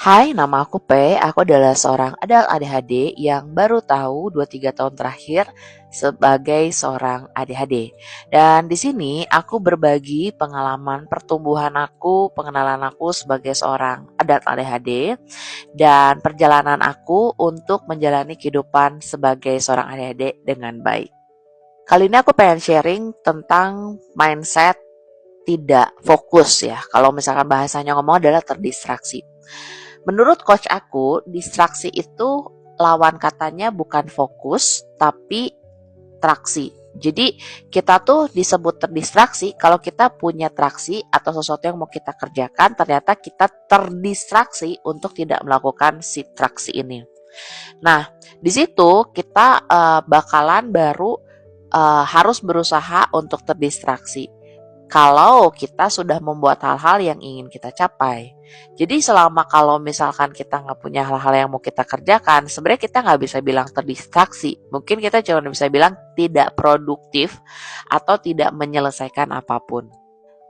Hai, nama aku P. Aku adalah seorang adult ADHD yang baru tahu 2-3 tahun terakhir sebagai seorang ADHD. Dan di sini aku berbagi pengalaman pertumbuhan aku, pengenalan aku sebagai seorang adult ADHD, dan perjalanan aku untuk menjalani kehidupan sebagai seorang ADHD dengan baik. Kali ini aku pengen sharing tentang mindset tidak fokus ya. Kalau misalkan bahasanya ngomong adalah terdistraksi. Menurut coach aku, distraksi itu lawan katanya bukan fokus, tapi traksi. Jadi kita tuh disebut terdistraksi kalau kita punya traksi atau sesuatu yang mau kita kerjakan, ternyata kita terdistraksi untuk tidak melakukan si traksi ini. Nah, di situ kita bakalan baru harus berusaha untuk terdistraksi kalau kita sudah membuat hal-hal yang ingin kita capai. Jadi selama kalau misalkan kita nggak punya hal-hal yang mau kita kerjakan, sebenarnya kita nggak bisa bilang terdistraksi. Mungkin kita cuma bisa bilang tidak produktif atau tidak menyelesaikan apapun.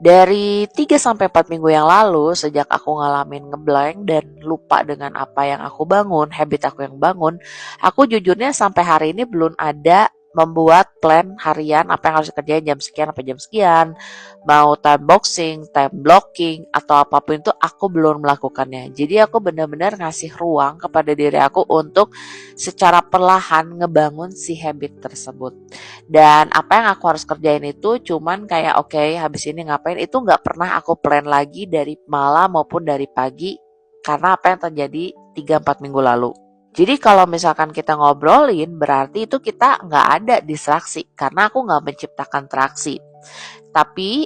Dari 3-4 minggu yang lalu, sejak aku ngalamin ngeblank dan lupa dengan apa yang aku bangun, habit aku yang bangun, aku jujurnya sampai hari ini belum ada membuat plan harian apa yang harus dikerjain jam sekian sampai jam sekian, mau time boxing, time blocking, atau apapun itu aku belum melakukannya. Jadi aku benar-benar ngasih ruang kepada diri aku untuk secara perlahan ngebangun si habit tersebut. Dan apa yang aku harus kerjain itu cuman kayak oke, habis ini ngapain, itu nggak pernah aku plan lagi dari malam maupun dari pagi karena apa yang terjadi 3-4 minggu lalu. Jadi kalau misalkan kita ngobrolin berarti itu kita nggak ada distraksi karena aku nggak menciptakan traksi. Tapi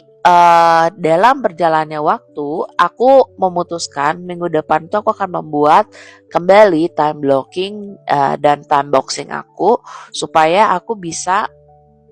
dalam berjalannya waktu aku memutuskan minggu depan tuh aku akan membuat kembali time blocking dan time boxing aku supaya aku bisa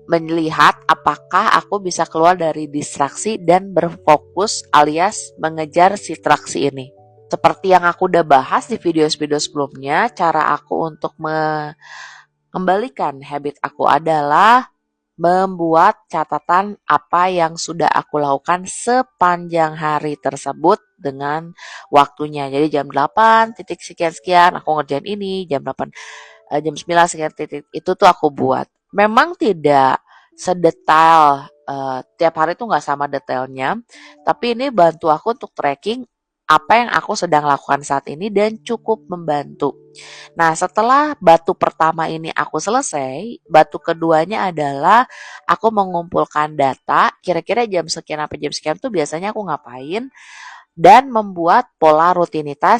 melihat apakah aku bisa keluar dari distraksi dan berfokus alias mengejar si traksi ini. Seperti yang aku udah bahas di video-video sebelumnya, cara aku untuk mengembalikan habit aku adalah membuat catatan apa yang sudah aku lakukan sepanjang hari tersebut dengan waktunya. Jadi jam 8 titik sekian-sekian aku ngerjain ini, jam 9 sekian titik itu tuh aku buat. Memang tidak sedetail tiap hari tuh nggak sama detailnya, tapi ini bantu aku untuk tracking apa yang aku sedang lakukan saat ini dan cukup membantu. Nah, setelah batu pertama ini aku selesai, batu keduanya adalah aku mengumpulkan data, kira-kira jam sekian sampai jam sekian tuh biasanya aku ngapain, dan membuat pola rutinitas